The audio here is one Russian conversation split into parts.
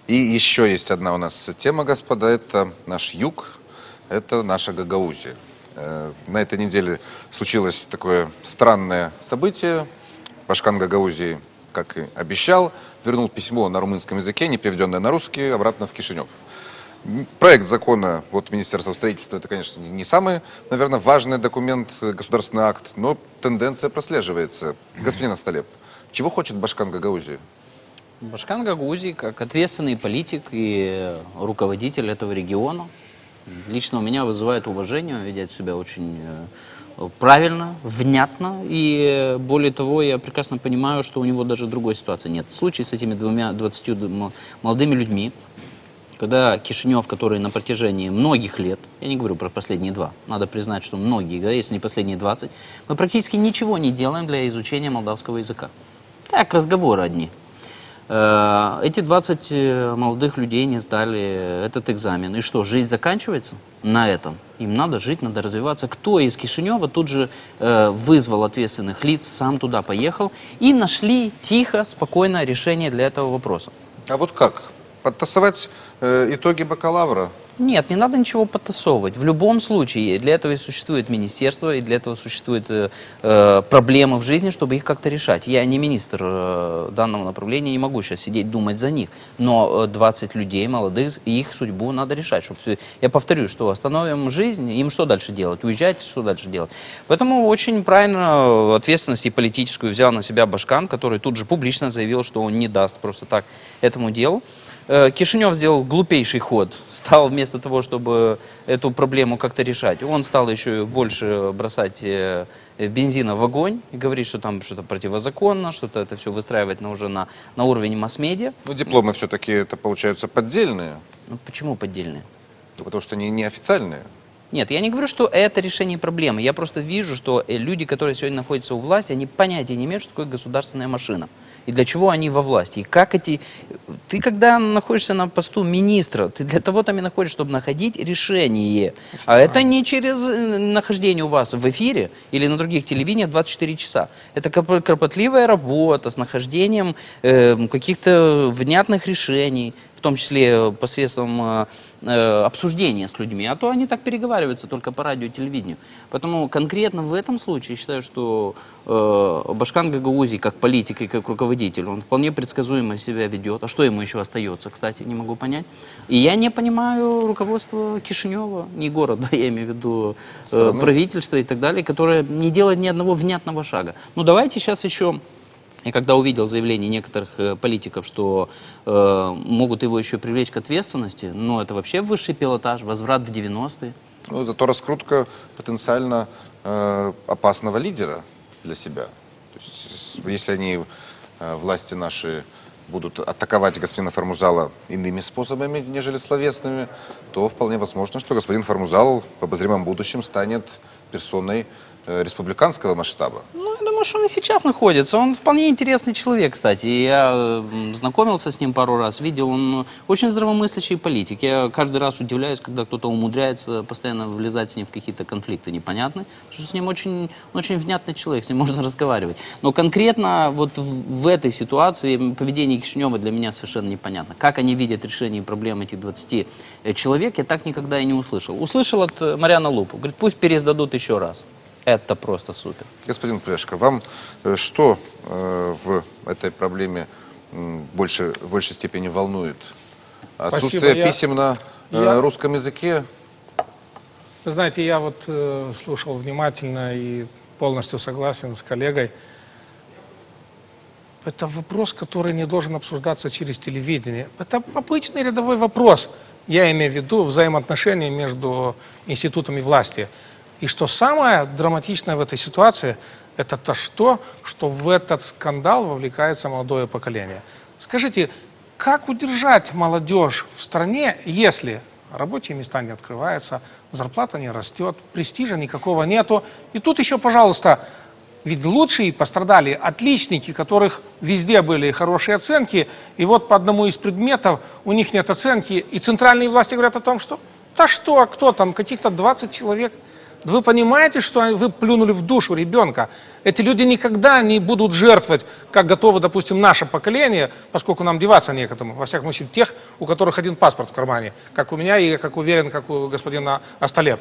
И еще есть одна у нас тема, господа, это наш юг, это наша Гагаузия. На этой неделе случилось такое странное событие. Башкан Гагаузии, как и обещал, вернул письмо на румынском языке, не переведенное на русский, обратно в Кишинев. Проект закона от Министерства строительства, это, конечно, не самый, наверное, важный документ, государственный акт, но тенденция прослеживается. Господин Асталеп, чего хочет Башкан Гагаузии? Башкан Гагаузии, как ответственный политик и руководитель этого региона, лично у меня вызывает уважение, ведет себя очень правильно, внятно, и более того, я прекрасно понимаю, что у него даже другой ситуации нет. В случае с этими 20 молодыми людьми, когда Кишинев, который на протяжении многих лет, я не говорю про последние 2, надо признать, что многие, да, если не последние 20, мы практически ничего не делаем для изучения молдавского языка. Так, разговоры одни. Эти 20 молодых людей не сдали этот экзамен. И что, жизнь заканчивается на этом? Им надо жить, надо развиваться. Кто из Кишинева тут же вызвал ответственных лиц, сам туда поехал, и нашли тихо, спокойное решение для этого вопроса. А вот как? Подтасовать итоги бакалавра? Нет, не надо ничего подтасовывать. В любом случае, для этого и существует министерство, и для этого существуют проблемы в жизни, чтобы их как-то решать. Я не министр данного направления, не могу сейчас сидеть, думать за них. Но 20 людей молодых, их судьбу надо решать. Я повторю, что остановим жизнь, им что дальше делать? Уезжать, что дальше делать? Поэтому очень правильно ответственность и политическую взял на себя Башкан, который тут же публично заявил, что он не даст просто так этому делу. Кишинев сделал глупейший ход, стал вместо того, чтобы эту проблему как-то решать, он стал еще больше бросать бензина в огонь и говорить, что там что-то противозаконно, что-то это все выстраивать уже на уровень масс-медиа. Ну, дипломы все-таки это получаются поддельные. Ну, почему поддельные? Ну, потому что они неофициальные. Нет, я не говорю, что это решение проблемы. Я просто вижу, что люди, которые сегодня находятся у власти, они понятия не имеют, что такое государственная машина. И для чего они во власти. И как эти... Ты, когда находишься на посту министра, ты для того там и находишься, чтобы находить решение. А это не через нахождение у вас в эфире или на других телевидениях 24 часа. Это кропотливая работа с нахождением каких-то внятных решений, в том числе посредством обсуждения с людьми, а то они так переговариваются только по радио и телевидению. Поэтому конкретно в этом случае я считаю, что Башкан Гагаузии как политик и как руководитель, он вполне предсказуемо себя ведет. А что ему еще остается, кстати, не могу понять. И я не понимаю руководство Кишинева, не города, я имею в виду правительства и так далее, которое не делает ни одного внятного шага. Ну давайте сейчас еще... И когда увидел заявление некоторых политиков, что могут его еще привлечь к ответственности, ну это вообще высший пилотаж, возврат в 90-е. Ну, зато раскрутка потенциально опасного лидера для себя. То есть, если они, власти наши, будут атаковать господина Формузала иными способами, нежели словесными, то вполне возможно, что господин Формузал в обозримом будущем станет персоной республиканского масштаба. Ну, я думаю, что он и сейчас находится. Он вполне интересный человек, кстати. Я знакомился с ним пару раз, видел, он очень здравомыслящий политик. Я каждый раз удивляюсь, когда кто-то умудряется постоянно влезать с ним в какие-то конфликты непонятные, потому что с ним очень внятный человек, с ним можно разговаривать. Но конкретно вот в этой ситуации поведение Кишинева для меня совершенно непонятно. Как они видят решение проблем этих 20 человек, я так никогда и не услышал. Услышал от Мариана Лупу. Говорит, пусть пересдадут еще раз. Это просто супер. Господин Плешко, вам что в этой проблеме в большей степени волнует? Отсутствие писем на русском языке? Вы знаете, я вот слушал внимательно и полностью согласен с коллегой. Это вопрос, который не должен обсуждаться через телевидение. Это обычный рядовой вопрос. Я имею в виду взаимоотношения между институтами власти. И что самое драматичное в этой ситуации, это то, что в этот скандал вовлекается молодое поколение. Скажите, как удержать молодежь в стране, если рабочие места не открываются, зарплата не растет, престижа никакого нету? И тут еще, пожалуйста, ведь лучшие пострадали отличники, которых везде были хорошие оценки, и вот по одному из предметов у них нет оценки, и центральные власти говорят о том, что да что, кто там, каких-то 20 человек Вы понимаете, что вы плюнули в душу ребенка? Эти люди никогда не будут жертвовать, как готовы, допустим, наше поколение, поскольку нам деваться некому, во всяком случае, тех, у которых один паспорт в кармане, как у меня и, как уверен, как у господина Асталеп.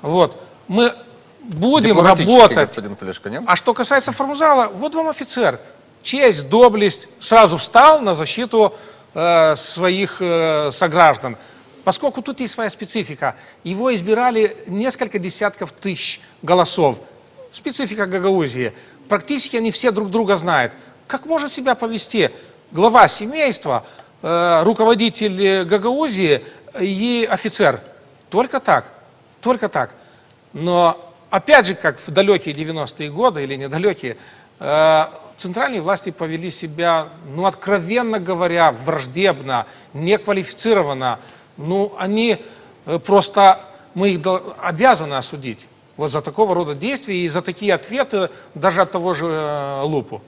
Вот. Мы будем Дипломатический, работать. господин Полешко, нет? А что касается формзала, вот вам офицер. Честь, доблесть, сразу встал на защиту своих сограждан. Поскольку тут есть своя специфика, его избирали несколько десятков тысяч голосов. Специфика Гагаузии. Практически они все друг друга знают. Как может себя повести глава семейства, руководитель Гагаузии и офицер? Только так. Только так. Но опять же, как в далекие 90-е годы или недалекие, центральные власти повели себя, ну, откровенно говоря, враждебно, неквалифицированно. Ну, они просто, мы их обязаны осудить вот за такого рода действия и за такие ответы даже от того же Лупу.